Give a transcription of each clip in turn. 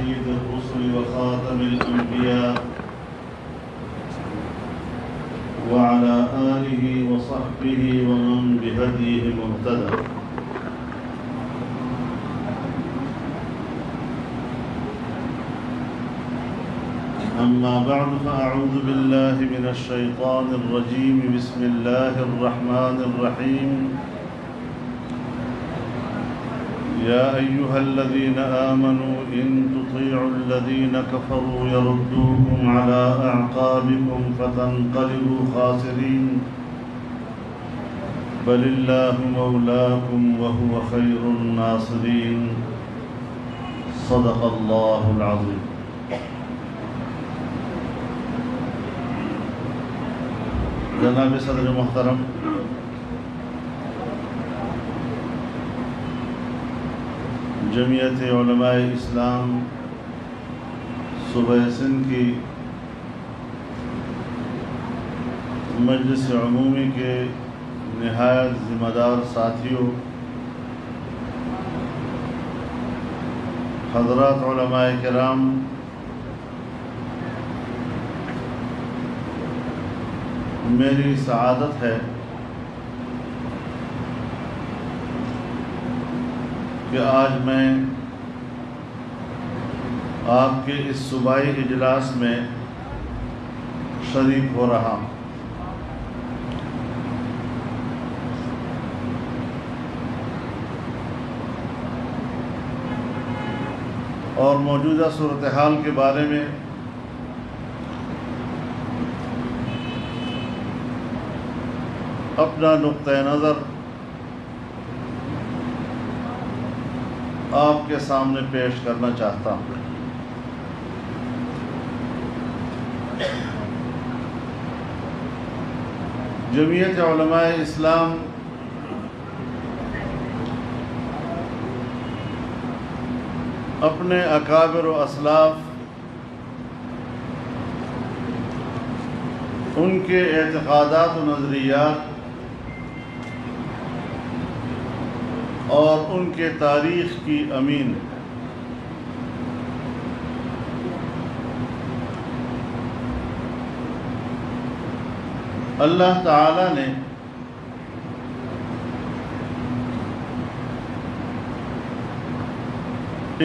سيد الرسل وخاتم الأنبياء وعلى آله وصحبه ومن بهديه مهتدى. أما بعد فأعوذ بالله من الشيطان الرجيم. بسم الله الرحمن الرحيم. يا أيها الذين آمنوا إن تطيعوا الذين كفروا يردوكم على أعقابكم فتنقلبوا خاسرين بل الله مولاكم وهو خير الناصرين. صدق الله العظيم. جناب صدر محترم، جمعیت علماء اسلام صوبہ سندھ کی مجلس عمومی کے نہایت ذمہ دار ساتھیوں، حضرات علماء کرام، میری سعادت ہے کہ آج میں آپ کے اس صوبائی اجلاس میں شریک ہو رہا ہوں۔ اور موجودہ صورتحال کے بارے میں اپنا نقطۂ نظر آپ کے سامنے پیش کرنا چاہتا ہوں۔ جمعیت علماء اسلام اپنے اکابر و اسلاف، ان کے اعتقادات و نظریات اور ان کے تاریخ کی امین اللہ تعالی نے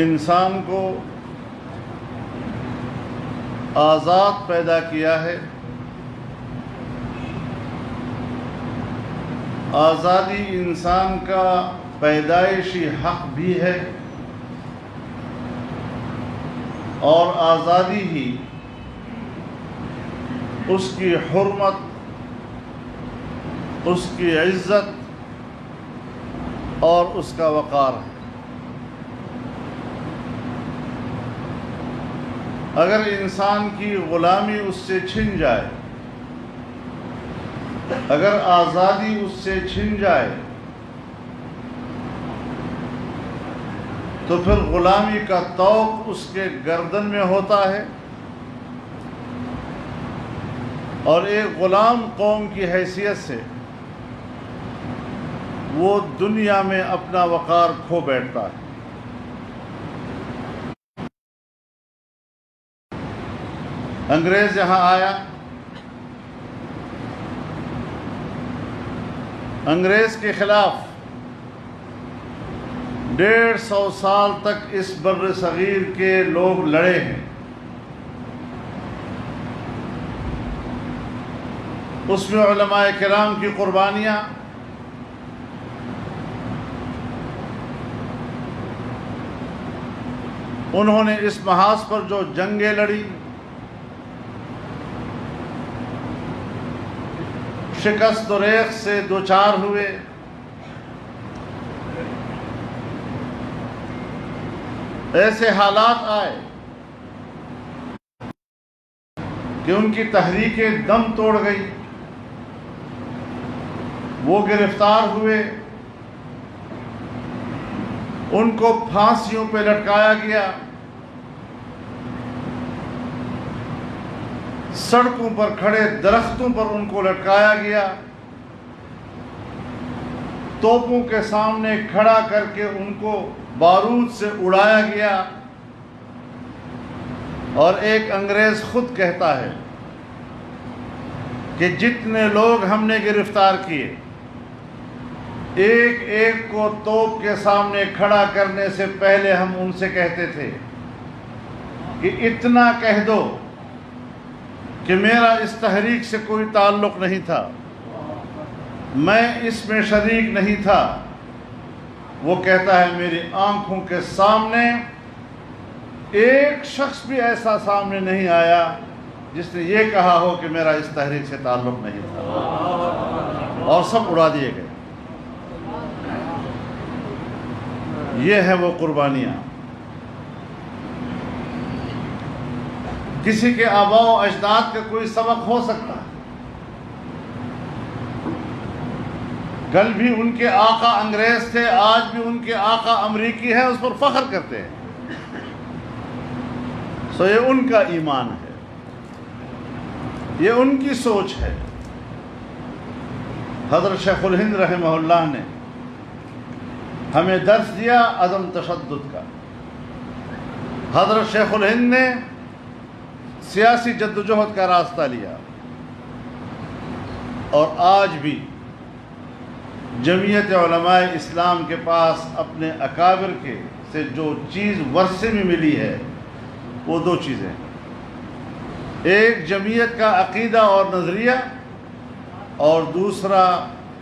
انسان کو آزاد پیدا کیا ہے۔ آزادی انسان کا پیدائشی حق بھی ہے، اور آزادی ہی اس کی حرمت، اس کی عزت اور اس کا وقار ہے۔ اگر انسان کی غلامی اس سے چھن جائے، اگر آزادی اس سے چھن جائے، تو پھر غلامی کا طوق اس کے گردن میں ہوتا ہے، اور ایک غلام قوم کی حیثیت سے وہ دنیا میں اپنا وقار کھو بیٹھتا ہے۔ انگریز یہاں آیا، انگریز کے خلاف 150 سال تک اس بر صغیر کے لوگ لڑے ہیں۔ اس میں علماء کرام کی قربانیاں، انہوں نے اس محاذ پر جو جنگیں لڑی، شکست و ریغ سے دوچار ہوئے، ایسے حالات آئے کہ ان کی تحریکیں دم توڑ گئی، وہ گرفتار ہوئے، ان کو پھانسیوں پہ لٹکایا گیا، سڑکوں پر کھڑے درختوں پر ان کو لٹکایا گیا، توپوں کے سامنے کھڑا کر کے ان کو بارود سے اڑایا گیا، اور ایک انگریز خود کہتا ہے کہ جتنے لوگ ہم نے گرفتار کیے، ایک ایک کو توپ کے سامنے کھڑا کرنے سے پہلے ہم ان سے کہتے تھے کہ اتنا کہہ دو کہ میرا اس تحریک سے کوئی تعلق نہیں تھا، میں اس میں شریک نہیں تھا۔ وہ کہتا ہے میری آنکھوں کے سامنے ایک شخص بھی ایسا سامنے نہیں آیا جس نے یہ کہا ہو کہ میرا اس تحریک سے تعلق نہیں تھا، اور سب اڑا دیے گئے۔ یہ ہے وہ قربانیاں۔ کسی کے آباء و اجداد کا کوئی سبق ہو سکتا ہے، کل بھی ان کے آقا انگریز تھے، آج بھی ان کے آقا امریکی ہیں، اس پر فخر کرتے ہیں۔ سو یہ ان کا ایمان ہے، یہ ان کی سوچ ہے۔ حضرت شیخ الہند رحمہ اللہ نے ہمیں درس دیا عدم تشدد کا۔ حضرت شیخ الہند نے سیاسی جدوجہد کا راستہ لیا، اور آج بھی جمعیت علماء اسلام کے پاس اپنے اکابر کے سے جو چیز ورثے میں ملی ہے وہ دو چیزیں ہیں، ایک جمعیت کا عقیدہ اور نظریہ، اور دوسرا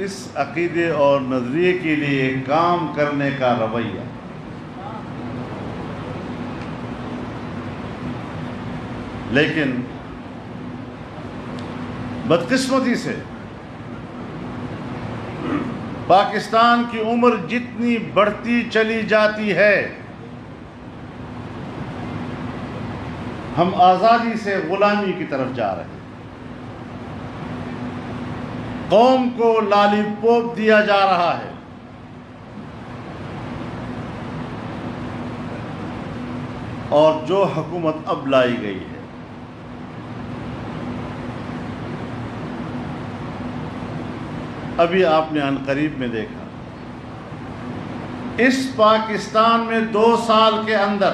اس عقیدے اور نظریے کے لیے کام کرنے کا رویہ۔ لیکن بدقسمتی سے پاکستان کی عمر جتنی بڑھتی چلی جاتی ہے، ہم آزادی سے غلامی کی طرف جا رہے ہیں۔ قوم کو لالی پوپ دیا جا رہا ہے، اور جو حکومت اب لائی گئی ہے، ابھی آپ نے عنقریب میں دیکھا، اس پاکستان میں 2 سال کے اندر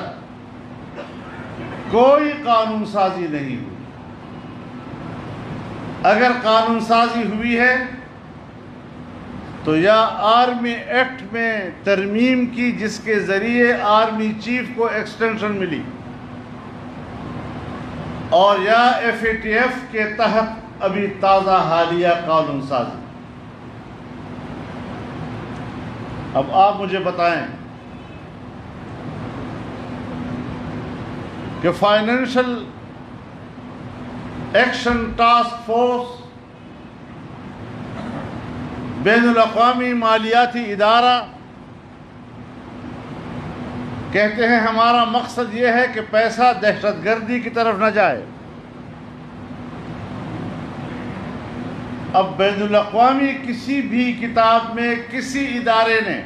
کوئی قانون سازی نہیں ہوئی۔ اگر قانون سازی ہوئی ہے تو یا آرمی ایکٹ میں ترمیم کی، جس کے ذریعے آرمی چیف کو ایکسٹینشن ملی، اور یا FATF کے تحت ابھی تازہ حالیہ قانون سازی۔ اب آپ مجھے بتائیں کہ فائنینشل ایکشن ٹاسک فورس، بین الاقوامی مالیاتی ادارہ، کہتے ہیں ہمارا مقصد یہ ہے کہ پیسہ دہشت گردی کی طرف نہ جائے۔ اب بین الاقوامی کسی بھی کتاب میں کسی ادارے نے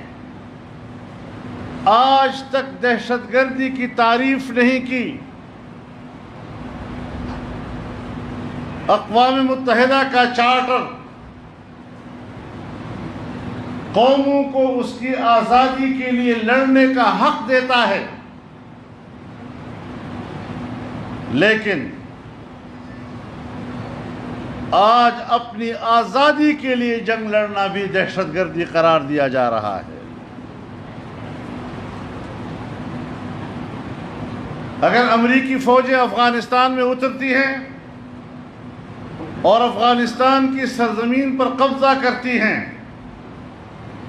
آج تک دہشت گردی کی تعریف نہیں کی۔ اقوام متحدہ کا چارٹر قوموں کو اس کی آزادی کے لیے لڑنے کا حق دیتا ہے، لیکن آج اپنی آزادی کے لیے جنگ لڑنا بھی دہشت گردی قرار دیا جا رہا ہے۔ اگر امریکی فوجیں افغانستان میں اترتی ہیں اور افغانستان کی سرزمین پر قبضہ کرتی ہیں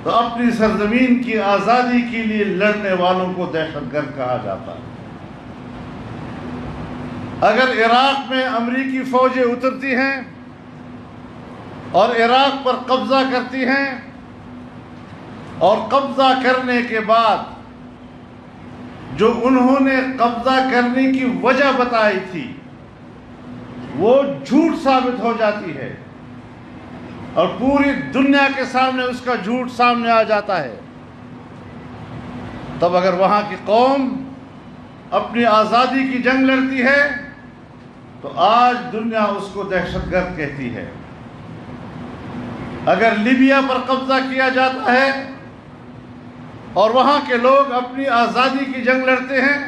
تو اپنی سرزمین کی آزادی کے لیے لڑنے والوں کو دہشت گرد کہا جاتا ہے۔ اگر عراق میں امریکی فوجیں اترتی ہیں اور عراق پر قبضہ کرتی ہیں، اور قبضہ کرنے کے بعد جو انہوں نے قبضہ کرنے کی وجہ بتائی تھی وہ جھوٹ ثابت ہو جاتی ہے، اور پوری دنیا کے سامنے اس کا جھوٹ سامنے آ جاتا ہے، تب اگر وہاں کی قوم اپنی آزادی کی جنگ لڑتی ہے تو آج دنیا اس کو دہشت گرد کہتی ہے۔ اگر لیبیا پر قبضہ کیا جاتا ہے اور وہاں کے لوگ اپنی آزادی کی جنگ لڑتے ہیں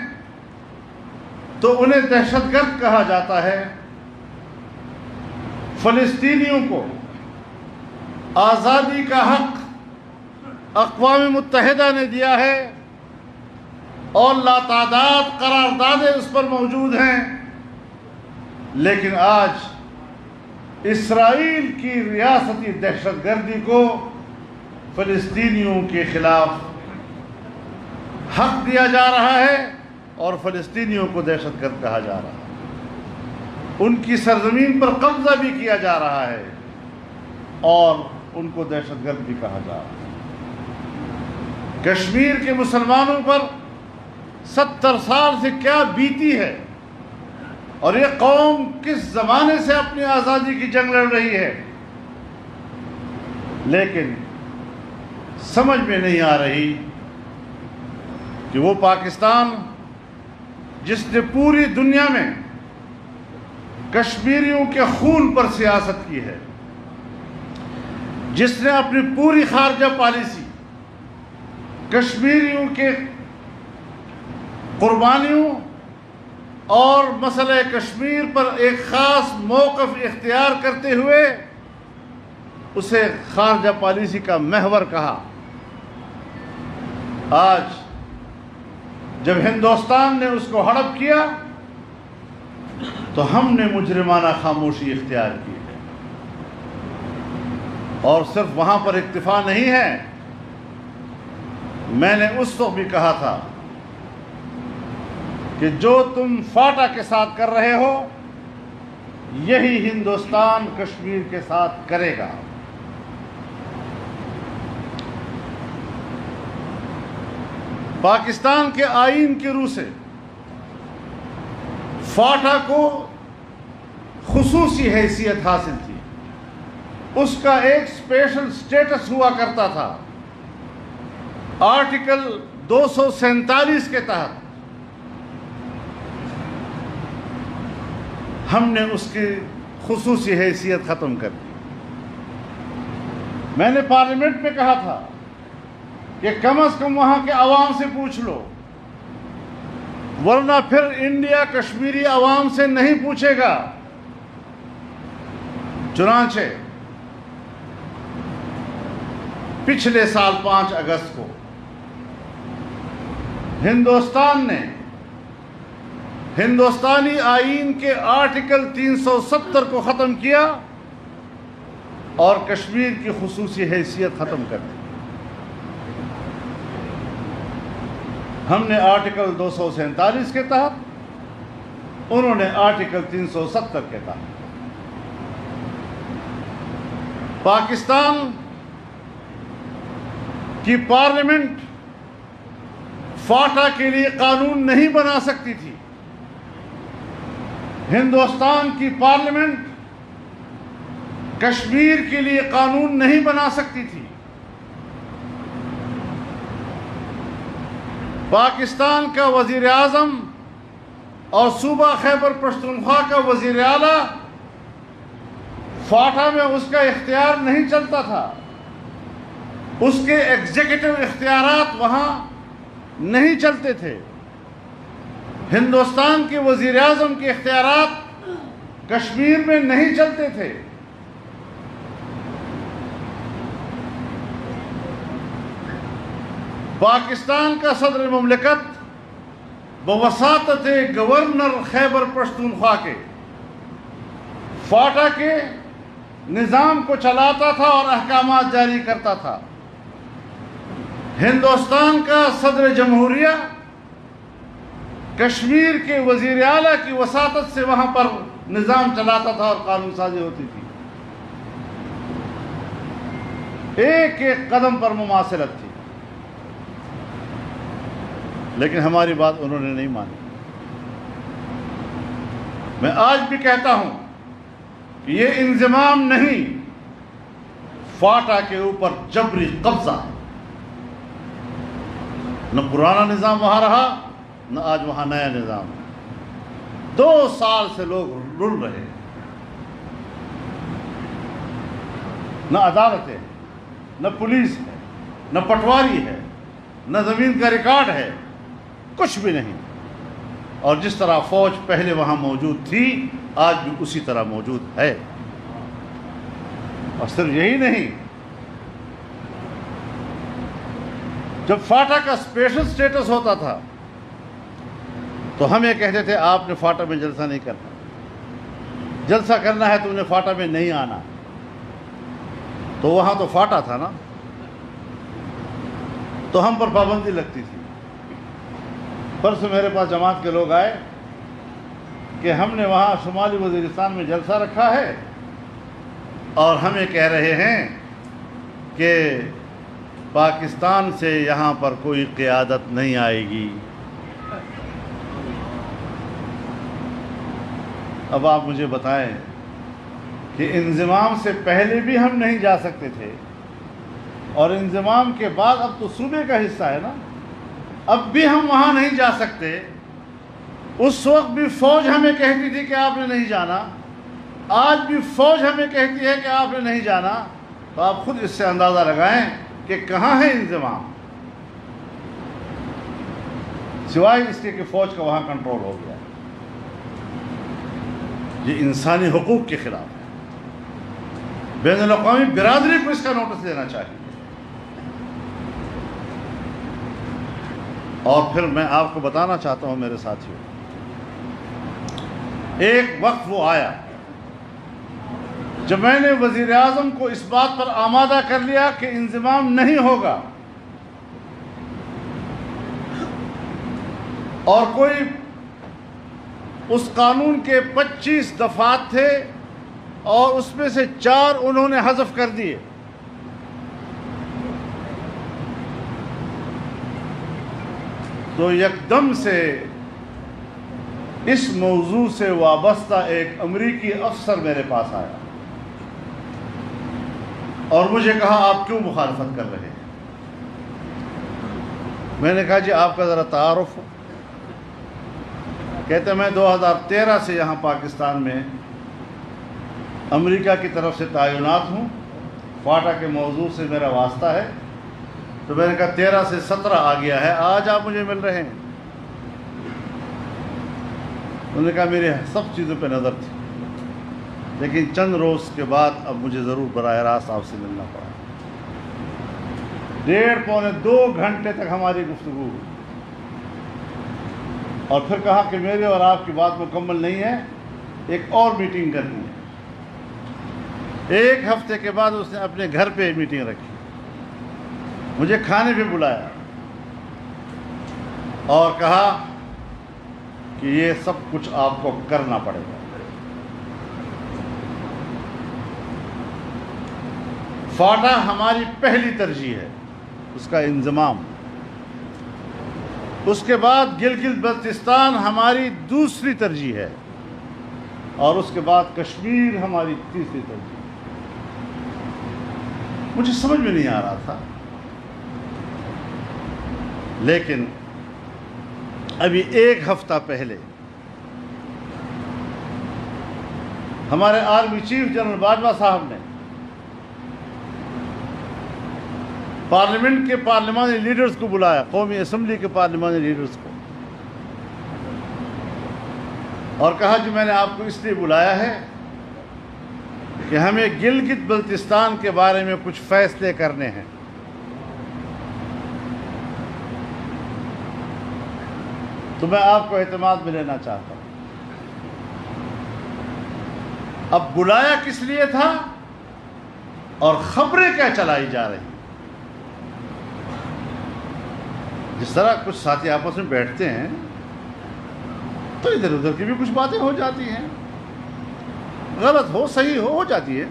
تو انہیں دہشت گرد کہا جاتا ہے۔ فلسطینیوں کو آزادی کا حق اقوام متحدہ نے دیا ہے اور لاتعداد قراردادیں اس پر موجود ہیں، لیکن آج اسرائیل کی ریاستی دہشت گردی کو فلسطینیوں کے خلاف حق دیا جا رہا ہے اور فلسطینیوں کو دہشت گرد کہا جا رہا ہے۔ ان کی سرزمین پر قبضہ بھی کیا جا رہا ہے اور ان کو دہشت گرد بھی کہا جا رہا ہے۔ کشمیر کے مسلمانوں پر 70 سال سے کیا بیتی ہے اور یہ قوم کس زمانے سے اپنی آزادی کی جنگ لڑ رہی ہے، لیکن سمجھ میں نہیں آ رہی کہ وہ پاکستان جس نے پوری دنیا میں کشمیریوں کے خون پر سیاست کی ہے، جس نے اپنی پوری خارجہ پالیسی کشمیریوں کے قربانیوں اور مسئلہ کشمیر پر ایک خاص موقف اختیار کرتے ہوئے اسے خارجہ پالیسی کا محور کہا، آج جب ہندوستان نے اس کو ہڑپ کیا تو ہم نے مجرمانہ خاموشی اختیار کی ہے۔ اور صرف وہاں پر اکتفا نہیں ہے، میں نے اس وقت بھی کہا تھا کہ جو تم فاٹا کے ساتھ کر رہے ہو یہی ہندوستان کشمیر کے ساتھ کرے گا۔ پاکستان کے آئین کی روح سے فاٹا کو خصوصی حیثیت حاصل تھی، اس کا ایک اسپیشل سٹیٹس ہوا کرتا تھا۔ آرٹیکل 247 کے تحت ہم نے اس کی خصوصی حیثیت ختم کر دی۔ میں نے پارلیمنٹ میں کہا تھا کہ کم از کم وہاں کے عوام سے پوچھ لو، ورنہ پھر انڈیا کشمیری عوام سے نہیں پوچھے گا۔ چنانچہ پچھلے سال 5 اگست کو ہندوستان نے ہندوستانی آئین کے آرٹیکل 370 کو ختم کیا اور کشمیر کی خصوصی حیثیت ختم کر دی۔ ہم نے آرٹیکل 247 کے تحت، انہوں نے آرٹیکل 370 کے تحت۔ پاکستان کی پارلیمنٹ فاٹا کے لیے قانون نہیں بنا سکتی تھی، ہندوستان کی پارلیمنٹ کشمیر کے لیے قانون نہیں بنا سکتی تھی۔ پاکستان کا وزیر اعظم اور صوبہ خیبر پختونخوا کا وزیر اعلیٰ فاٹا میں اس کا اختیار نہیں چلتا تھا، اس کے ایگزیکٹو اختیارات وہاں نہیں چلتے تھے۔ ہندوستان کے وزیر اعظم کے اختیارات کشمیر میں نہیں چلتے تھے۔ پاکستان کا صدر مملکت بواسطت گورنر خیبر پختونخوا کے فاٹا کے نظام کو چلاتا تھا اور احکامات جاری کرتا تھا۔ ہندوستان کا صدر جمہوریہ کشمیر کے وزیر اعلیٰ کی وساطت سے وہاں پر نظام چلاتا تھا اور قانون سازی ہوتی تھی۔ ایک ایک قدم پر مماثلت تھی، لیکن ہماری بات انہوں نے نہیں مانی۔ میں آج بھی کہتا ہوں کہ یہ انضمام نہیں، فاٹا کے اوپر جبری قبضہ ہے۔ نہ پرانا نظام وہاں رہا، نہ آج وہاں نیا نظام ہے۔ 2 سال سے لوگ رل رہے ہیں، نہ عدالت ہے، نہ پولیس ہے، نہ پٹواری ہے، نہ زمین کا ریکارڈ ہے، کچھ بھی نہیں۔ اور جس طرح فوج پہلے وہاں موجود تھی آج بھی اسی طرح موجود ہے۔ اور صرف یہی نہیں، جب فاٹا کا اسپیشل سٹیٹس ہوتا تھا تو ہم یہ کہتے تھے آپ نے فاٹا میں جلسہ نہیں کرنا، جلسہ کرنا ہے تو انہیں فاٹا میں نہیں آنا۔ تو وہاں تو فاٹا تھا نا، تو ہم پر پابندی لگتی تھی۔ پرسوں میرے پاس جماعت کے لوگ آئے کہ ہم نے وہاں شمالی وزیرستان میں جلسہ رکھا ہے اور ہمیں کہہ رہے ہیں کہ پاکستان سے یہاں پر کوئی قیادت نہیں آئے گی۔ اب آپ مجھے بتائیں کہ انضمام سے پہلے بھی ہم نہیں جا سکتے تھے، اور انضمام کے بعد اب تو صوبے کا حصہ ہے نا، اب بھی ہم وہاں نہیں جا سکتے۔ اس وقت بھی فوج ہمیں کہتی تھی کہ آپ نے نہیں جانا، آج بھی فوج ہمیں کہتی ہے کہ آپ نے نہیں جانا۔ تو آپ خود اس سے اندازہ لگائیں کہ کہاں ہے انضمام، سوائے اس کے کہ فوج کا وہاں کنٹرول ہو گیا۔ یہ انسانی حقوق کے خلاف ہے، بین الاقوامی برادری کو اس کا نوٹس لینا چاہیے۔ اور پھر میں آپ کو بتانا چاہتا ہوں میرے ساتھیوں، ایک وقت وہ آیا جب میں نے وزیر اعظم کو اس بات پر آمادہ کر لیا کہ انضمام نہیں ہوگا، اور کوئی اس قانون کے 25 دفعات تھے اور اس میں سے 4 انہوں نے حذف کر دیے۔ تو یکدم سے اس موضوع سے وابستہ ایک امریکی افسر میرے پاس آیا اور مجھے کہا آپ کیوں مخالفت کر رہے ہیں؟ میں نے کہا جی آپ کا ذرا تعارف ہو۔ کہتے میں 2013 سے یہاں پاکستان میں امریکہ کی طرف سے تعینات ہوں، فاٹا کے موضوع سے میرا واسطہ ہے۔ تو میں نے کہا 13 سے 17 آ گیا ہے، آج آپ مجھے مل رہے ہیں؟ انہوں نے کہا میرے سب چیزوں پہ نظر تھی، لیکن چند روز کے بعد اب مجھے ضرور براہ راست آپ سے ملنا پڑا۔ 1.5 پونے 2 گھنٹے تک ہماری گفتگو ہوئی، اور پھر کہا کہ میرے اور آپ کی بات مکمل نہیں ہے، ایک اور میٹنگ کرنی ہے۔ 1 ہفتے کے بعد اس نے اپنے گھر پہ میٹنگ رکھی، مجھے کھانے پہ بلایا اور کہا کہ یہ سب کچھ آپ کو کرنا پڑے گا۔ فاٹا ہماری پہلی ترجیح ہے، اس کا انضمام۔ اس کے بعد گلگت بلتستان ہماری دوسری ترجیح ہے، اور اس کے بعد کشمیر ہماری تیسری ترجیح۔ مجھے سمجھ میں نہیں آ رہا تھا، لیکن ابھی 1 ہفتہ پہلے ہمارے آرمی چیف جنرل باجوہ صاحب نے پارلیمنٹ کے پارلیمانی لیڈرز کو بلایا، قومی اسمبلی کے پارلیمانی لیڈرز کو، اور کہا کہ میں نے آپ کو اس لیے بلایا ہے کہ ہمیں گلگت بلتستان کے بارے میں کچھ فیصلے کرنے ہیں۔ تو میں آپ کو اعتماد میں لینا چاہتا ہوں۔ اب بلایا کس لیے تھا اور خبریں کیا چلائی جا رہی؟ جس طرح کچھ ساتھی آپس میں بیٹھتے ہیں تو ادھر ادھر کی بھی کچھ باتیں ہو جاتی ہیں، غلط ہو صحیح ہو جاتی ہے۔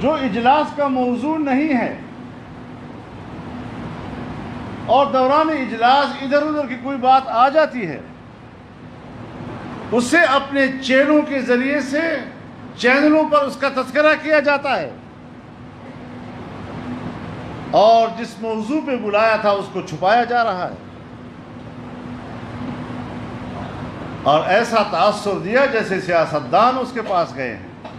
جو اجلاس کا موضوع نہیں ہے اور دوران اجلاس ادھر ادھر کی کوئی بات آ جاتی ہے، اسے اپنے چینلوں کے ذریعے سے چینلوں پر اس کا تذکرہ کیا جاتا ہے، اور جس موضوع پہ بلایا تھا اس کو چھپایا جا رہا ہے، اور ایسا تاثر دیا جیسے سیاستدان اس کے پاس گئے ہیں،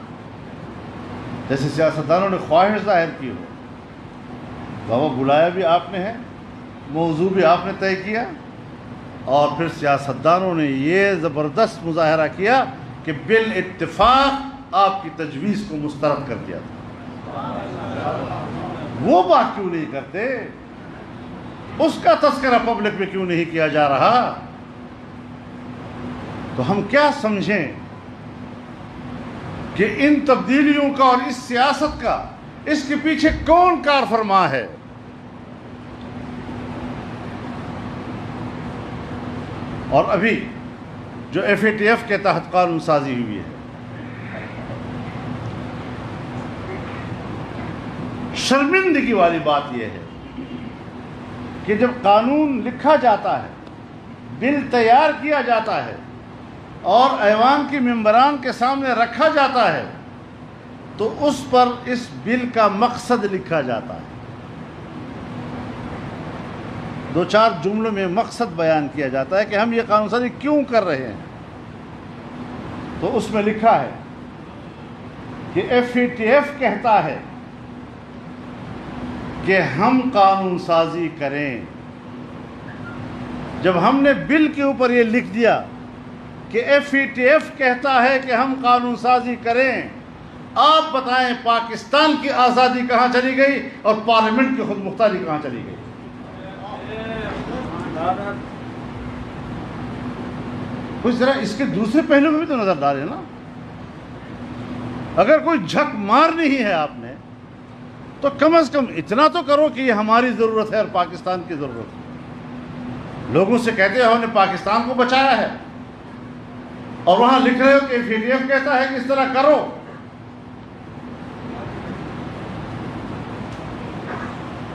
جیسے سیاستدانوں نے خواہش ظاہر کی ہو۔ بابا بلایا بھی آپ نے ہے، موضوع بھی آپ نے طے کیا، اور پھر سیاستدانوں نے یہ زبردست مظاہرہ کیا کہ بالاتفاق آپ کی تجویز کو مسترد کر دیا تھا۔ وہ بات کیوں نہیں کرتے؟ اس کا تذکرہ پبلک میں کیوں نہیں کیا جا رہا؟ تو ہم کیا سمجھیں کہ ان تبدیلیوں کا اور اس سیاست کا اس کے پیچھے کون کار فرما ہے؟ اور ابھی جو FATF کے تحت قانون سازی ہوئی ہے، شرمندگی والی بات یہ ہے کہ جب قانون لکھا جاتا ہے، بل تیار کیا جاتا ہے اور ایوان کے ممبران کے سامنے رکھا جاتا ہے تو اس پر اس بل کا مقصد لکھا جاتا ہے، دو چار جملوں میں مقصد بیان کیا جاتا ہے کہ ہم یہ قانون سازی کیوں کر رہے ہیں۔ تو اس میں لکھا ہے کہ FATF کہتا ہے کہ ہم قانون سازی کریں۔ جب ہم نے بل کے اوپر یہ لکھ دیا کہ FATF کہتا ہے کہ ہم قانون سازی کریں، آپ بتائیں پاکستان کی آزادی کہاں چلی گئی اور پارلیمنٹ کی خود مختاری کہاں چلی گئی؟ کچھ ذرا اس کے دوسرے پہلو میں بھی تو نظر ڈالیں نا۔ اگر کوئی جھک مارنی ہی ہے آپ نے تو کم از کم اتنا تو کرو کہ یہ ہماری ضرورت ہے اور پاکستان کی ضرورت ہے۔ لوگوں سے کہتے ہو ہم نے پاکستان کو بچایا ہے اور وہاں لکھ رہے ہو کہ FATF کہتا ہے کہ اس طرح کرو۔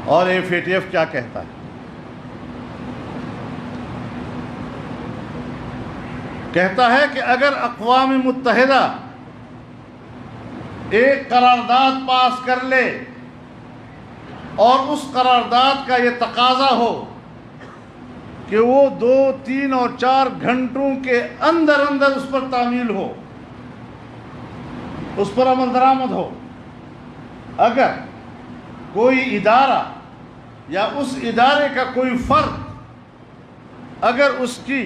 اور FATF کیا کہتا ہے؟ کہتا ہے کہ اگر اقوام متحدہ ایک قرارداد پاس کر لے اور اس قرارداد کا یہ تقاضا ہو کہ وہ 2، 3 اور 4 گھنٹوں کے اندر اندر اس پر تعمیل ہو، اس پر عمل درآمد ہو، اگر کوئی ادارہ یا اس ادارے کا کوئی فرد اگر اس کی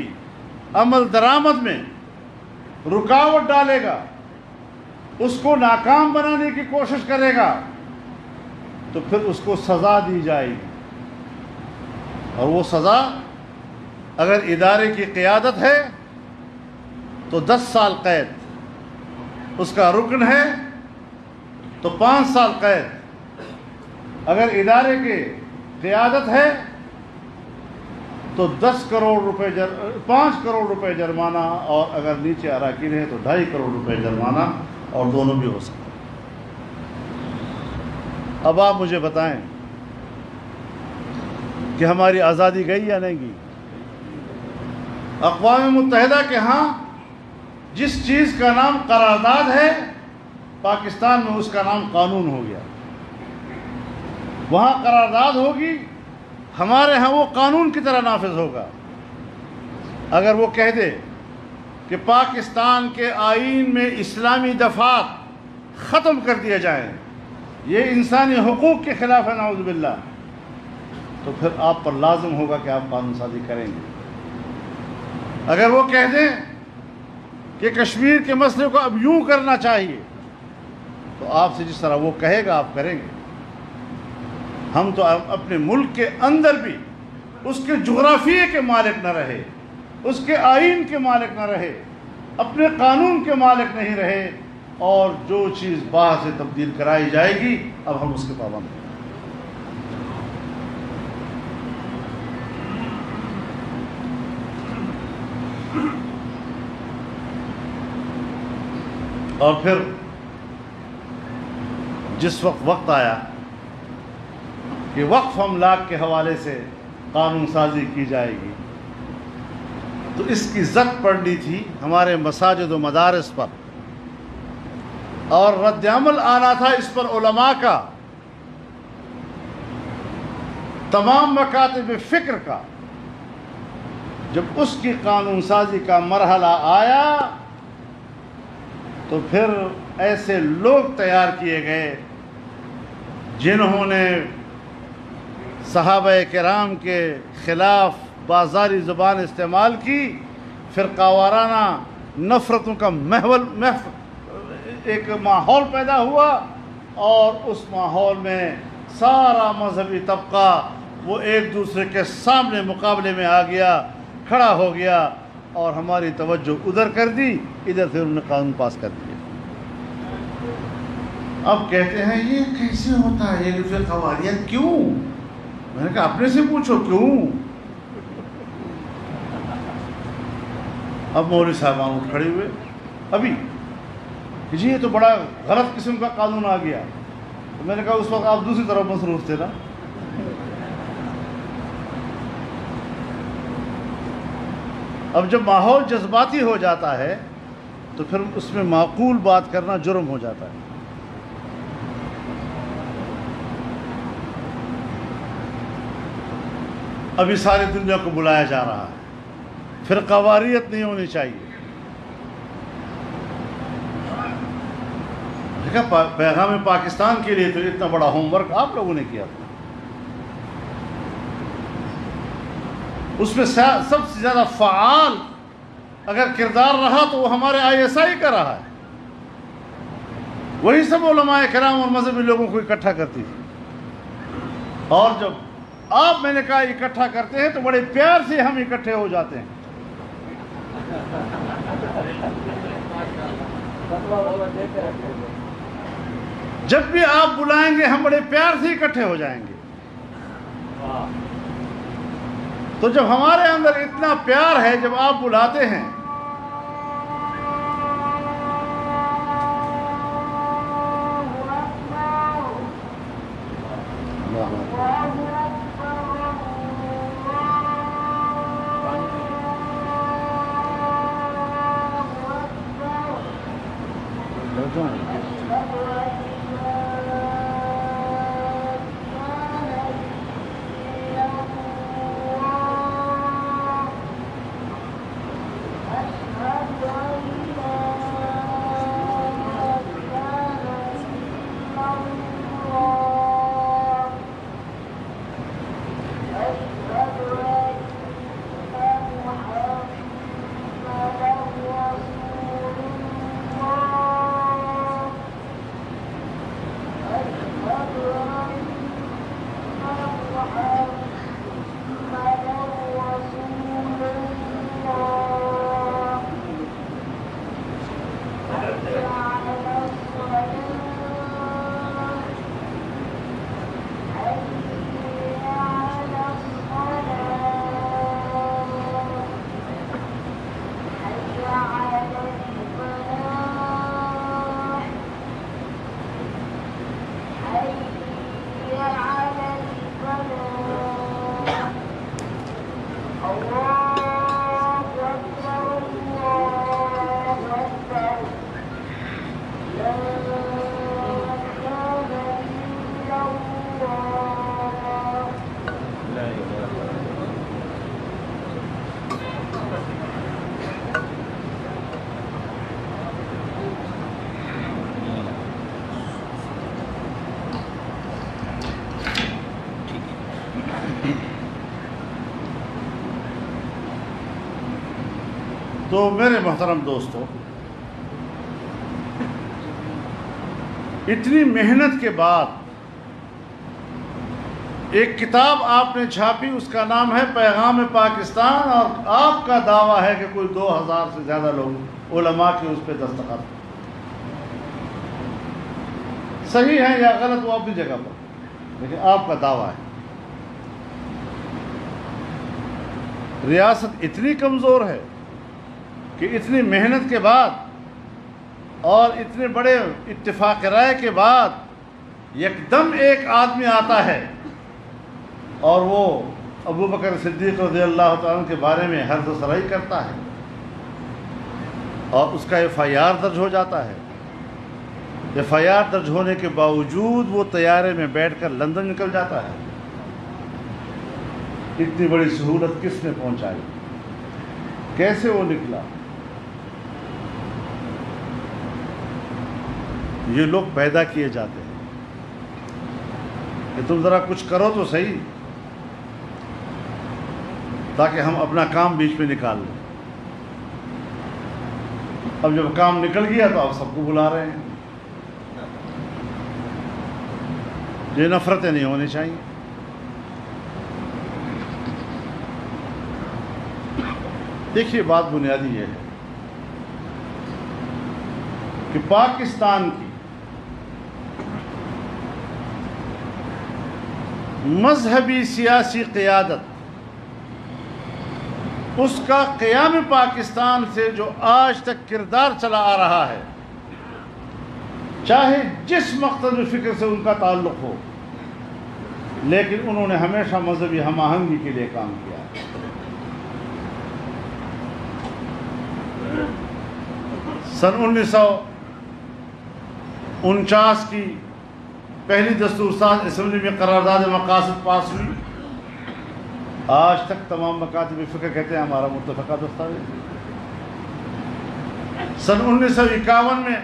عمل درآمد میں رکاوٹ ڈالے گا، اس کو ناکام بنانے کی کوشش کرے گا، تو پھر اس کو سزا دی جائے گی۔ اور وہ سزا اگر ادارے کی قیادت ہے تو 10 سال قید، اس کا رکن ہے تو 5 سال قید، اگر ادارے کی قیادت ہے تو 5 کروڑ روپے جرمانہ، اور اگر نیچے اراکین ہے تو 2.5 کروڑ روپے جرمانہ، اور دونوں بھی ہو سکتے۔ اب آپ مجھے بتائیں کہ ہماری آزادی گئی یا نہیں گئی؟ اقوام متحدہ کے ہاں جس چیز کا نام قرارداد ہے، پاکستان میں اس کا نام قانون ہو گیا۔ وہاں قرارداد ہوگی، ہمارے ہاں وہ قانون کی طرح نافذ ہوگا۔ اگر وہ کہہ دے کہ پاکستان کے آئین میں اسلامی دفعات ختم کر دیے جائیں، یہ انسانی حقوق کے خلاف ہے نعوذ باللہ، تو پھر آپ پر لازم ہوگا کہ آپ قانون سازی کریں گے۔ اگر وہ کہہ دیں کہ کشمیر کے مسئلے کو اب یوں کرنا چاہیے، تو آپ سے جس طرح وہ کہے گا آپ کریں گے۔ ہم تو اپنے ملک کے اندر بھی اس کے جغرافیے کے مالک نہ رہے، اس کے آئین کے مالک نہ رہے، اپنے قانون کے مالک نہیں رہے، اور جو چیز باہر سے تبدیل کرائی جائے گی اب ہم اس کے پابند ہیں۔ اور پھر جس وقت آیا کہ وقف املاک کے حوالے سے قانون سازی کی جائے گی، تو اس کی زد پڑنی تھی ہمارے مساجد و مدارس پر، اور رد عمل آنا تھا اس پر علماء کا، تمام مکاتب فکر کا۔ جب اس کی قانون سازی کا مرحلہ آیا تو پھر ایسے لوگ تیار کیے گئے جنہوں نے صحابہ کرام کے خلاف بازاری زبان استعمال کی، فرقہ وارانہ نفرتوں کا ایک ماحول پیدا ہوا، اور اس ماحول میں سارا مذہبی طبقہ وہ ایک دوسرے کے سامنے مقابلے میں آ گیا، کھڑا ہو گیا، اور ہماری توجہ ادھر کر دی، ادھر سے انہوں نے قانون پاس کر دیا۔ اب کہتے ہیں یہ کیسے ہوتا ہے، یہ فرقہ واریت کیوں؟ میں نے کہا اپنے سے پوچھو کیوں؟ اب مولوی صاحبان اٹھ کھڑے ہوئے ابھی کہ جی یہ تو بڑا غلط قسم کا قانون آ گیا۔ تو میں نے کہا اس وقت آپ دوسری طرف مصروف تھے نا۔ اب جب ماحول جذباتی ہو جاتا ہے تو پھر اس میں معقول بات کرنا جرم ہو جاتا ہے۔ ابھی ساری دنیا کو بلایا جا رہا ہے، فرقہ واریت نہیں ہونی چاہیے۔ دیکھا پیغام پاکستان کے لیے تو اتنا بڑا ہوم ورک آپ لوگوں نے کیا تھا، اس میں سب سے زیادہ فعال اگر کردار رہا تو وہ ہمارے ISI کا رہا ہے، وہی سب علماء کرام اور مذہبی لوگوں کو اکٹھا کرتی تھی۔ اور جب آپ میں نے کہا اکٹھا کرتے ہیں تو بڑے پیار سے ہم اکٹھے ہو جاتے ہیں۔ جب بھی آپ بلائیں گے ہم بڑے پیار سے اکٹھے ہو جائیں گے۔ تو جب ہمارے اندر اتنا پیار ہے، جب آپ بلاتے ہیں تو میرے محترم دوستو، اتنی محنت کے بعد ایک کتاب آپ نے چھاپی، اس کا نام ہے پیغام پاکستان، اور آپ کا دعویٰ ہے کہ کوئی 2000 سے زیادہ لوگ علماء کے اس پہ دستخط، صحیح ہے یا غلط وہ اپنی جگہ پر، لیکن آپ کا دعویٰ ہے۔ ریاست اتنی کمزور ہے کہ اتنی محنت کے بعد اور اتنے بڑے اتفاق رائے کے بعد یکدم ایک آدمی آتا ہے اور وہ ابو بکر صدیق رضی اللہ تعالیٰ عنہ کے بارے میں حرف سرائی کرتا ہے، اور اس کا FIR درج ہو جاتا ہے۔ FIR درج ہونے کے باوجود وہ طیارے میں بیٹھ کر لندن نکل جاتا ہے۔ اتنی بڑی سہولت کس نے پہنچائی؟ کیسے وہ نکلا؟ یہ لوگ پیدا کیے جاتے ہیں کہ تم ذرا کچھ کرو تو صحیح۔ تاکہ ہم اپنا کام بیچ میں نکال لیں۔ اب جب کام نکل گیا تو آپ سب کو بلا رہے ہیں۔ یہ نفرتیں نہیں ہونی چاہیے۔ دیکھیے بات بنیادی یہ ہے کہ پاکستان کی مذہبی سیاسی قیادت، اس کا قیام پاکستان سے جو آج تک کردار چلا آ رہا ہے، چاہے جس مقصد فکر سے ان کا تعلق ہو، لیکن انہوں نے ہمیشہ مذہبی ہم آہنگی کے لیے کام کیا ہے۔ سن 1949 کی پہلی دستور ساز اسمبلی میں قرارداد مقاصد پاس ہوئی، آج تک تمام مکاتب فکر کہتے ہیں ہمارا متفقہ دستاویز۔ سن 1951 میں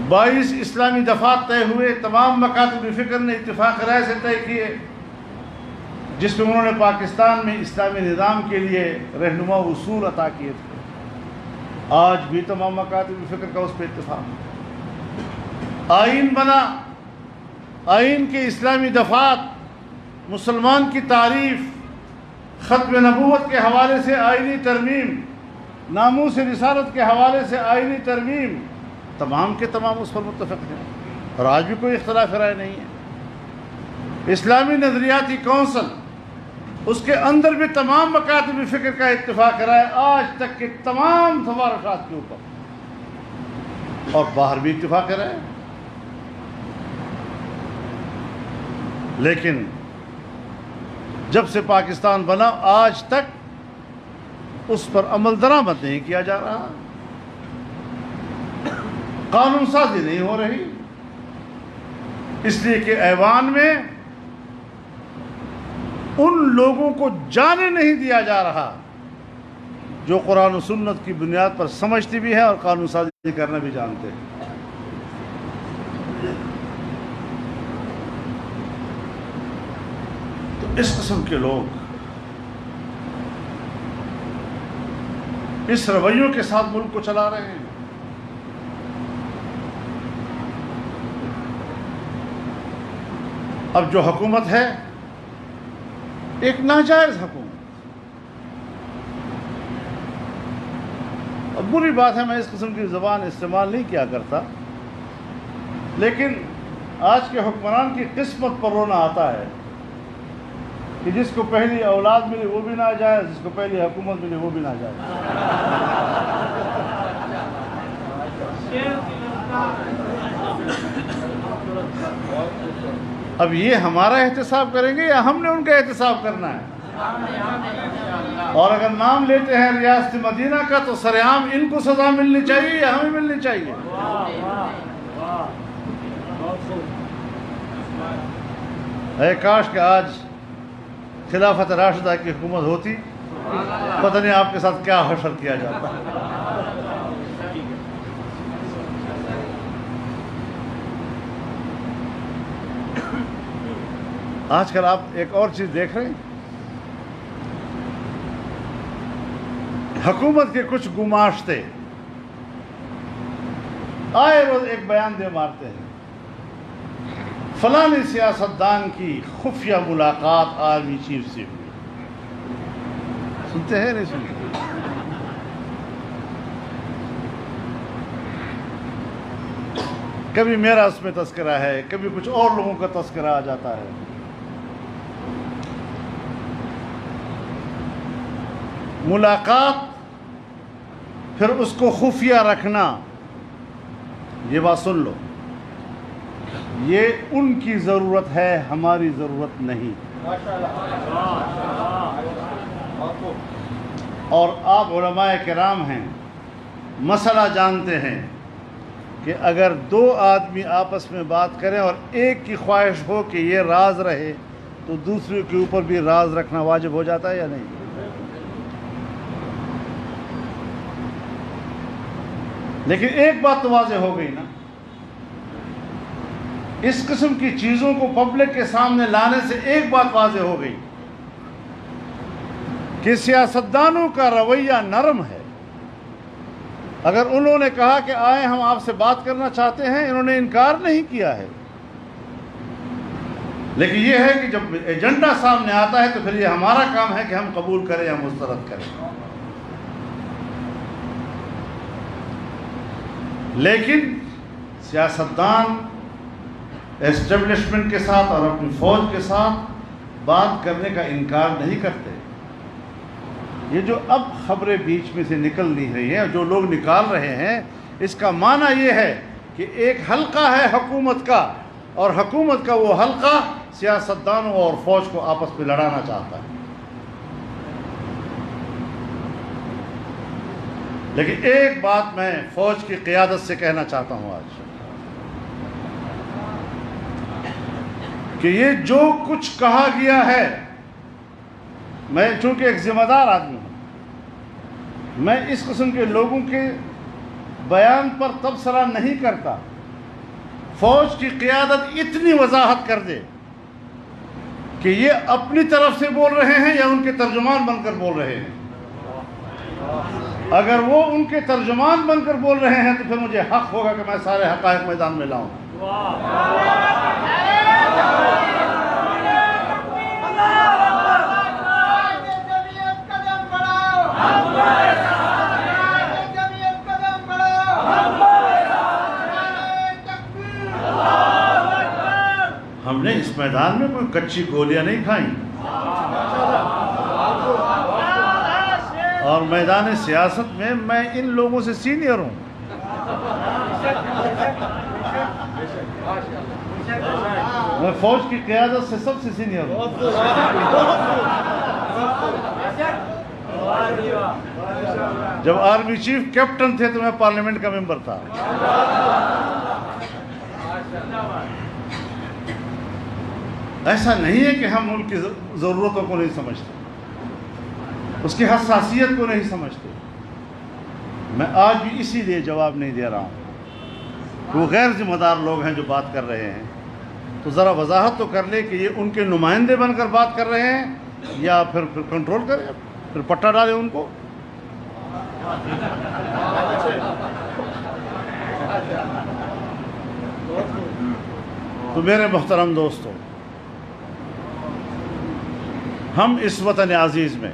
22 اسلامی دفعات طے ہوئے، تمام مکاتب فکر نے اتفاق رائے سے طے کیے، جس میں انہوں نے پاکستان میں اسلامی نظام کے لیے رہنما اصول عطا کیے تھے۔ آج بھی تمام مکاتب فکر کا اس پہ اتفاق۔ آئین بنا، آئین کے اسلامی دفعات، مسلمان کی تعریف، ختم نبوت کے حوالے سے آئینی ترمیم، ناموس رسالت کے حوالے سے آئینی ترمیم، تمام کے تمام اس پر متفق ہیں، اور آج بھی کوئی اختلاف رائے نہیں ہے۔ اسلامی نظریاتی کونسل، اس کے اندر بھی تمام مکاتب فکر کا اتفاق رائے آج تک کے تمام سفارشات کے اوپر، اور باہر بھی اتفاق رائے۔ لیکن جب سے پاکستان بنا آج تک اس پر عمل درآمد نہیں کیا جا رہا، قانون سازی نہیں ہو رہی، اس لیے کہ ایوان میں ان لوگوں کو جانے نہیں دیا جا رہا جو قرآن و سنت کی بنیاد پر سمجھتے بھی ہیں اور قانون سازی کرنا بھی جانتے ہیں۔ تو اس قسم کے لوگ اس رویوں کے ساتھ ملک کو چلا رہے ہیں۔ اب جو حکومت ہے ایک ناجائز حکومت، اب بری بات ہے میں اس قسم کی زبان استعمال نہیں کیا کرتا، لیکن آج کے حکمران کی قسمت پر رونا آتا ہے کہ جس کو پہلی اولاد ملی وہ بھی ناجائز، جس کو پہلی حکومت ملی وہ بھی ناجائز۔ اب یہ ہمارا احتساب کریں گے یا ہم نے ان کا احتساب کرنا ہے؟ اور اگر نام لیتے ہیں ریاست مدینہ کا تو سرعام ان کو سزا ملنی چاہیے یا ہمیں ملنی چاہیے؟ اے کاش کہ آج خلافت راشدہ کی حکومت ہوتی، پتہ نہیں آپ کے ساتھ کیا حشر کیا جاتا۔ آج کل آپ ایک اور چیز دیکھ رہے ہیں، حکومت کے کچھ گماشتے آئے روز ایک بیان دے مارتے ہیں، فلانی سیاستدان کی خفیہ ملاقات آرمی چیف سے ہوئی۔ سنتے ہیں نہیں سنتے؟ کبھی میرا اس میں تذکرہ ہے، کبھی کچھ اور لوگوں کا تذکرہ آ جاتا ہے۔ ملاقات پھر اس کو خفیہ رکھنا، یہ بات سن لو، یہ ان کی ضرورت ہے، ہماری ضرورت نہیں۔ اور آپ علماء کرام ہیں، مسئلہ جانتے ہیں کہ اگر دو آدمی آپس میں بات کریں اور ایک کی خواہش ہو کہ یہ راز رہے تو دوسرے کے اوپر بھی راز رکھنا واجب ہو جاتا ہے یا نہیں؟ لیکن ایک بات تو واضح ہو گئی نا، اس قسم کی چیزوں کو پبلک کے سامنے لانے سے ایک بات واضح ہو گئی کہ سیاستدانوں کا رویہ نرم ہے. اگر انہوں نے کہا کہ آئیں ہم آپ سے بات کرنا چاہتے ہیں، انہوں نے انکار نہیں کیا ہے. لیکن یہ ہے کہ جب ایجنڈا سامنے آتا ہے تو پھر یہ ہمارا کام ہے کہ ہم قبول کریں یا مسترد کریں. لیکن سیاستدان اسٹیبلشمنٹ کے ساتھ اور اپنی فوج کے ساتھ بات کرنے کا انکار نہیں کرتے. یہ جو اب خبریں بیچ میں سے نکل نہیں رہی ہیں، جو لوگ نکال رہے ہیں، اس کا معنی یہ ہے کہ ایک حلقہ ہے حکومت کا، اور حکومت کا وہ حلقہ سیاستدانوں اور فوج کو آپس میں لڑانا چاہتا ہے. لیکن ایک بات میں فوج کی قیادت سے کہنا چاہتا ہوں آج، کہ یہ جو کچھ کہا گیا ہے، میں چونکہ ایک ذمہ دار آدمی ہوں، میں اس قسم کے لوگوں کے بیان پر تبصرہ نہیں کرتا. فوج کی قیادت اتنی وضاحت کر دے کہ یہ اپنی طرف سے بول رہے ہیں یا ان کے ترجمان بن کر بول رہے ہیں. اگر وہ ان کے ترجمان بن کر بول رہے ہیں تو پھر مجھے حق ہوگا کہ میں سارے حقائق میدان میں لاؤں. ہم نے اس میدان میں کوئی کچی گولیاں نہیں کھائیں، اور میدان سیاست میں میں ان لوگوں سے سینئر ہوں. میں فوج کی قیادت سے سب سے سینئر ہوں. جب آرمی چیف کیپٹن تھے تو میں پارلیمنٹ کا ممبر تھا. ایسا نہیں ہے کہ ہم ملک کی ضرورتوں کو نہیں سمجھتے، اس کی حساسیت کو نہیں سمجھتے. میں آج بھی اسی لیے جواب نہیں دے رہا ہوں کہ وہ غیر ذمہ دار لوگ ہیں جو بات کر رہے ہیں، تو ذرا وضاحت تو کر لے کہ یہ ان کے نمائندے بن کر بات کر رہے ہیں یا پھر کنٹرول کریں، پھر پٹا ڈالیں ان کو. تو میرے محترم دوستو، ہم اس وطن عزیز میں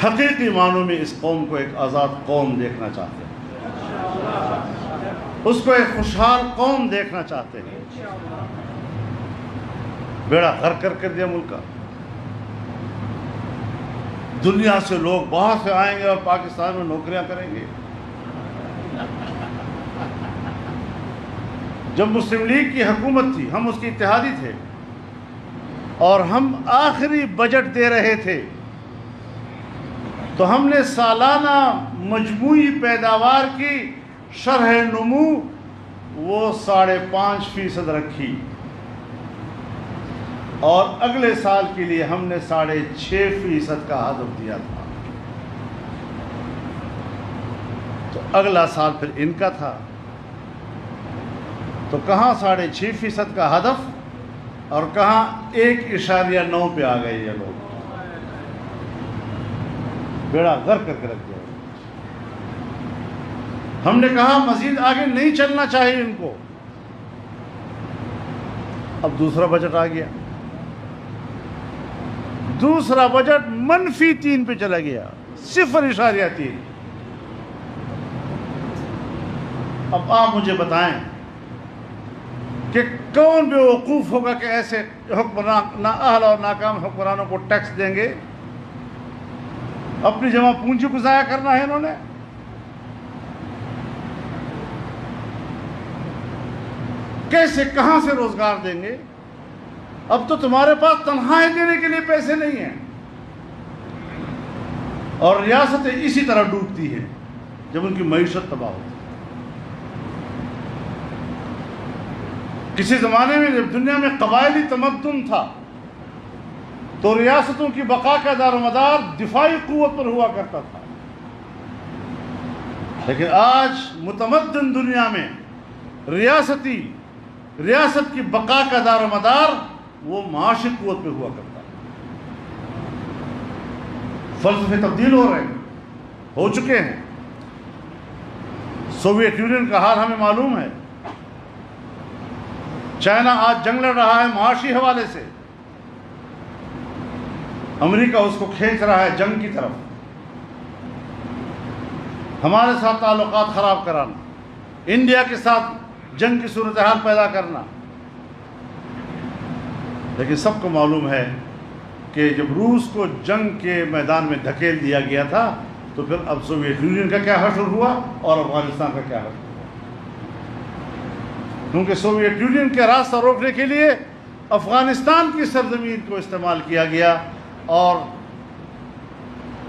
حقیقی معنوں میں اس قوم کو ایک آزاد قوم دیکھنا چاہتے ہیں، اس کو ایک خوشحال قوم دیکھنا چاہتے ہیں. بیڑا غرق کر دیا ملک کا. دنیا سے لوگ باہر سے آئیں گے اور پاکستان میں نوکریاں کریں گے. جب مسلم لیگ کی حکومت تھی، ہم اس کی اتحادی تھے اور ہم آخری بجٹ دے رہے تھے، تو ہم نے سالانہ مجموعی پیداوار کی شرح نمو وہ 5.5% رکھی، اور اگلے سال کے لیے ہم نے 6.5% کا ہدف دیا تھا. تو اگلا سال پھر ان کا تھا، تو کہاں 6.5% کا ہدف اور کہاں 1.9 پہ آ گئے یہ لوگ. بیڑا غرق کر کے رکھ دیا. ہم نے کہا مزید آگے نہیں چلنا چاہیے ان کو. اب دوسرا بجٹ آ گیا، دوسرا بجٹ -3 پہ چلا گیا، 0.3. اب آپ مجھے بتائیں کہ کون بیوقوف ہوگا کہ ایسے حکمران نااہل اور ناکام حکمرانوں کو ٹیکس دیں گے؟ اپنی جمع پونجی کو ضائع کرنا ہے انہوں نے. کیسے، کہاں سے روزگار دیں گے؟ اب تو تمہارے پاس تنخواہیں دینے کے لیے پیسے نہیں ہیں، اور ریاستیں اسی طرح ڈوبتی ہیں جب ان کی معیشت تباہ ہوتی ہے. کسی زمانے میں جب دنیا میں قبائلی تمدن تھا تو ریاستوں کی بقا کا دار و مدار دفاعی قوت پر ہوا کرتا تھا. لیکن آج متمدن دنیا میں ریاست کی بقا کا دار و مدار وہ معاشی قوت پہ ہوا کرتا ہے. فلسفے تبدیل ہو رہے ہیں، ہو چکے ہیں۔ سوویت یونین کا حال ہمیں معلوم ہے۔ چائنا آج جنگ لڑ رہا ہے معاشی حوالے سے، امریکہ اس کو کھینچ رہا ہے جنگ کی طرف، ہمارے ساتھ تعلقات خراب کرانا، انڈیا کے ساتھ جنگ کی صورتحال پیدا کرنا۔ لیکن سب کو معلوم ہے کہ جب روس کو جنگ کے میدان میں دھکیل دیا گیا تھا تو پھر اب سوویت یونین کا کیا حشر ہوا اور افغانستان کا کیا حشر ہوا، کیونکہ سوویت یونین کے راستہ روکنے کے لیے افغانستان کی سرزمین کو استعمال کیا گیا اور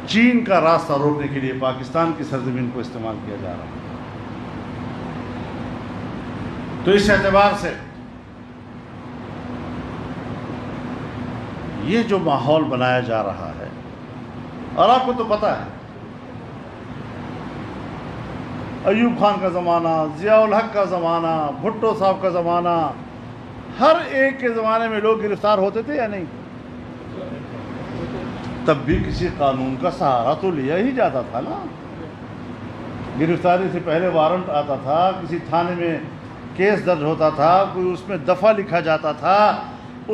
چین کا راستہ روکنے کے لیے پاکستان کی سرزمین کو استعمال کیا جا رہا ہے۔ تو اس اعتبار سے یہ جو ماحول بنایا جا رہا ہے، اور آپ کو تو پتہ ہے ایوب خان کا زمانہ، ضیاء الحق کا زمانہ، بھٹو صاحب کا زمانہ، ہر ایک کے زمانے میں لوگ گرفتار ہوتے تھے یا نہیں؟ تب بھی کسی قانون کا سہارا تو لیا ہی جاتا تھا نا۔ گرفتاری سے پہلے وارنٹ آتا تھا، کسی تھانے میں کیس درج ہوتا تھا، کوئی اس میں دفعہ لکھا جاتا تھا،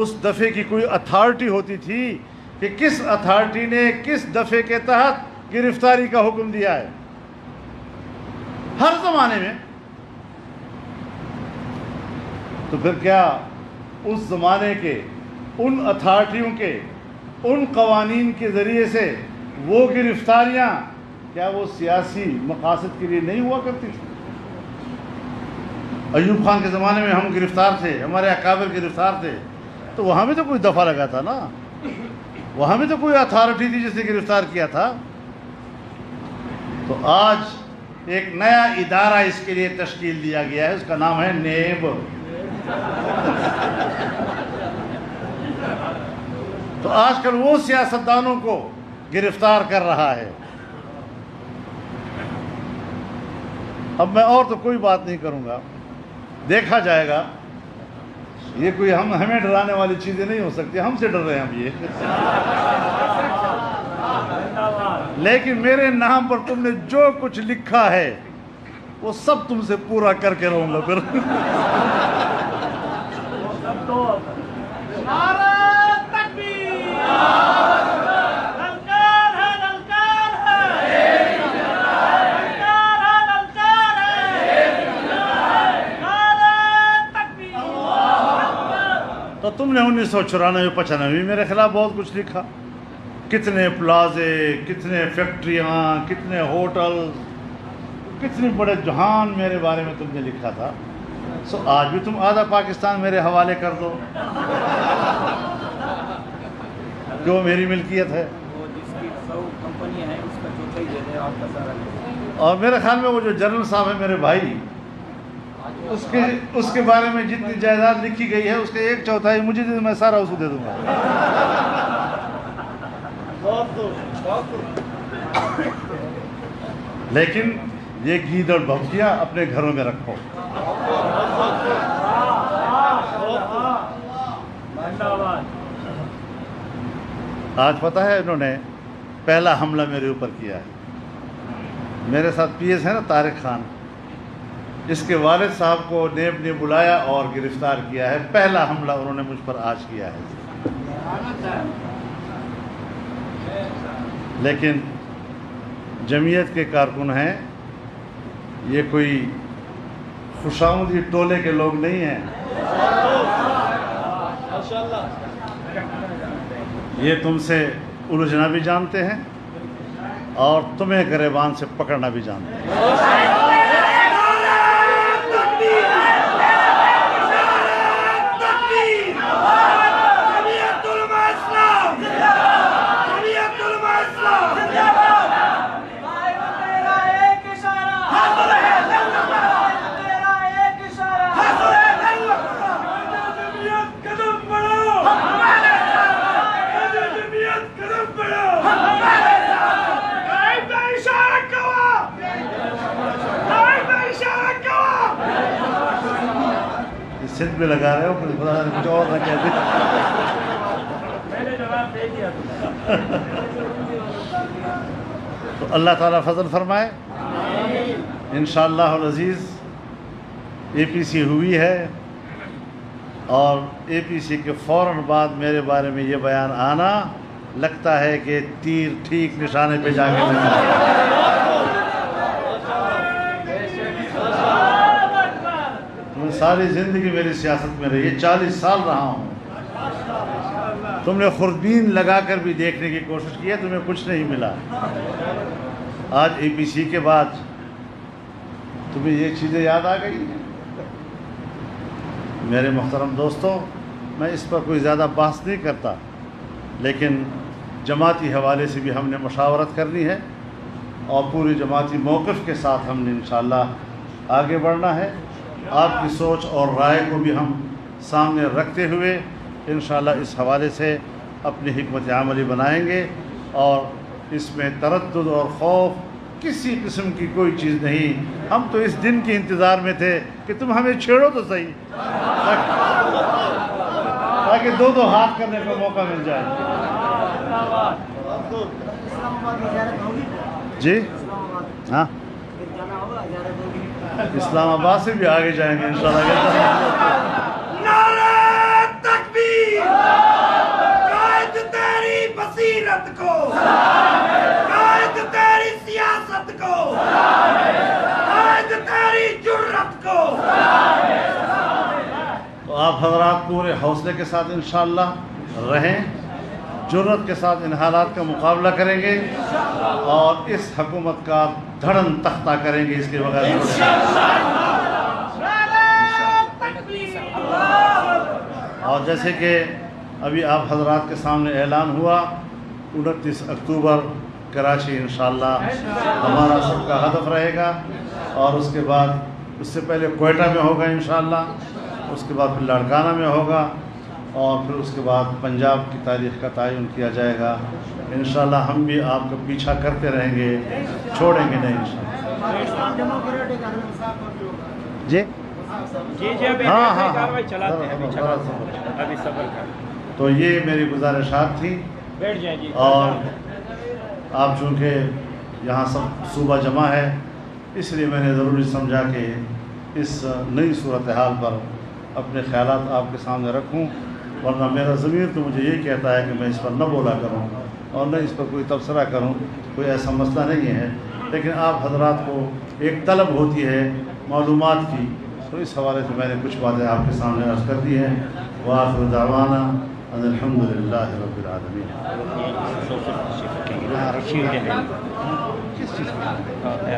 اس دفعے کی کوئی اتھارٹی ہوتی تھی کہ کس اتھارٹی نے کس دفعے کے تحت گرفتاری کا حکم دیا ہے۔ ہر زمانے میں تو پھر کیا اس زمانے کے ان اتھارٹیوں کے ان قوانین کے ذریعے سے وہ گرفتاریاں کیا وہ سیاسی مقاصد کے لیے نہیں ہوا کرتی تھی؟ ایوب خان کے زمانے میں ہم گرفتار تھے، ہمارے اکابر گرفتار تھے، تو وہاں بھی تو کوئی دفعہ لگا تھا نا، وہاں بھی تو کوئی اتھارٹی تھی جس نے گرفتار کیا تھا۔ تو آج ایک نیا ادارہ اس کے لیے تشکیل دیا گیا ہے، اس کا نام ہے نیب۔ تو آج کل وہ سیاستدانوں کو گرفتار کر رہا ہے۔ اب میں اور تو کوئی بات نہیں کروں گا، دیکھا جائے گا، یہ کوئی ہمیں ڈرانے والی چیزیں نہیں ہو سکتی، ہم سے ڈر رہے ہیں اب یہ۔ لیکن میرے نام پر تم نے جو کچھ لکھا ہے وہ سب تم سے پورا کر کے رہوں گا پھر۔ تو تم نے 1994-95 میرے خلاف بہت کچھ لکھا، کتنے پلازے، کتنے فیکٹریاں، کتنے ہوٹل، کتنے بڑے جہان میرے بارے میں تم نے لکھا تھا۔ سو آج بھی تم آدھا پاکستان میرے حوالے کر دو کہ وہ میری ملکیت ہے، اور میرے خیال میں وہ جو جنرل صاحب ہے میرے بھائی، اس کے بارے میں جتنی جائیداد لکھی گئی ہے اس کے 1/4 مجھے دے، میں سارا اس کو دے دوں گا۔ لیکن یہ گیدڑ بھپکیاں اپنے گھروں میں رکھو۔ آج پتہ ہے انہوں نے پہلا حملہ میرے اوپر کیا ہے، میرے ساتھ پی ایس ہے نا طارق خان، اس کے والد صاحب کو نیب نے بلایا اور گرفتار کیا ہے۔ پہلا حملہ انہوں نے مجھ پر آج کیا ہے۔ لیکن جمعیت کے کارکن ہیں، یہ کوئی خوشامدی ٹولے کے لوگ نہیں ہیں، یہ تم سے الجھنا بھی جانتے ہیں اور تمہیں گریبان سے پکڑنا بھی جانتے ہیں۔ سندھ میں لگا رہے ہو، خدا نے کچھ اور نہ کہہ دے۔ اللہ تعالیٰ فضل فرمائے. انشاءاللہ العزیز APC ہوئی ہے اور APC کے فوراً بعد میرے بارے میں یہ بیان آنا لگتا ہے کہ تیر ٹھیک نشانے پہ جا کے لگا. ساری زندگی میری سیاست میں رہی ہے, 40 سال رہا ہوں. تم نے خوردبین لگا کر بھی دیکھنے کی کوشش کی ہے, تمہیں کچھ نہیں ملا. آج APC کے بعد تمہیں یہ چیزیں یاد آ گئی ہیں. میرے محترم دوستوں, میں اس پر کوئی زیادہ بحث نہیں کرتا, لیکن جماعتی حوالے سے بھی ہم نے مشاورت کرنی ہے اور پوری جماعتی موقف کے ساتھ ہم نے انشاءاللہ آگے بڑھنا ہے. آپ کی سوچ اور رائے کو بھی ہم سامنے رکھتے ہوئے انشاءاللہ اس حوالے سے اپنی حکمت عملی بنائیں گے, اور اس میں تردد اور خوف کسی قسم کی کوئی چیز نہیں. ہم تو اس دن کے انتظار میں تھے کہ تم ہمیں چھیڑو تو صحیح, تاکہ دو ہاتھ کرنے کا موقع مل جائے. جی ہاں, اسلام آباد سے بھی آگے جائیں گے انشاءاللہ. نعرہ تکبیر! قائد تیری بصیرت کو, قائد تیری سیاست کو, قائد تیری جرت کو. تو آپ حضرات پورے حوصلے کے ساتھ انشاءاللہ رہیں, جرت کے ساتھ ان حالات کا مقابلہ کریں گے اور اس حکومت کا دھڑن تختہ کریں گے. اس کے بغیر اور جیسے کہ ابھی آپ حضرات کے سامنے اعلان ہوا, 29 اکتوبر کراچی انشاءاللہ ہمارا سب کا ہدف رہے گا, اور اس کے بعد اس سے پہلے کوئٹہ میں ہوگا انشاءاللہ, اس کے بعد پھر لاڑکانہ میں ہوگا, اور پھر اس کے بعد پنجاب کی تاریخ کا تعین کیا جائے گا. انشاءاللہ ہم بھی آپ کا پیچھا کرتے رہیں گے, چھوڑیں گے نہیں انشاءاللہ. جی ہاں ہاں تو یہ میری گزارشات تھی, اور آپ چونکہ یہاں سب صوبہ جمع ہے اس لیے میں نے ضروری سمجھا کہ اس نئی صورتحال پر اپنے خیالات آپ کے سامنے رکھوں, ورنہ میرا ضمیر تو مجھے یہ کہتا ہے کہ میں اس پر نہ بولا کروں اور نہ اس پر کوئی تبصرہ کروں. کوئی ایسا مسئلہ نہیں ہے, لیکن آپ حضرات کو ایک طلب ہوتی ہے معلومات کی, تو اس حوالے سے میں نے کچھ باتیں آپ کے سامنے عرض کر دی ہیں. وآخر دعوانا ان الحمدللہ رب العالمین.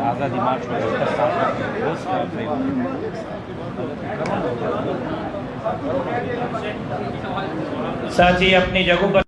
آزادی مارچ ساتھی اپنی جگہوں پر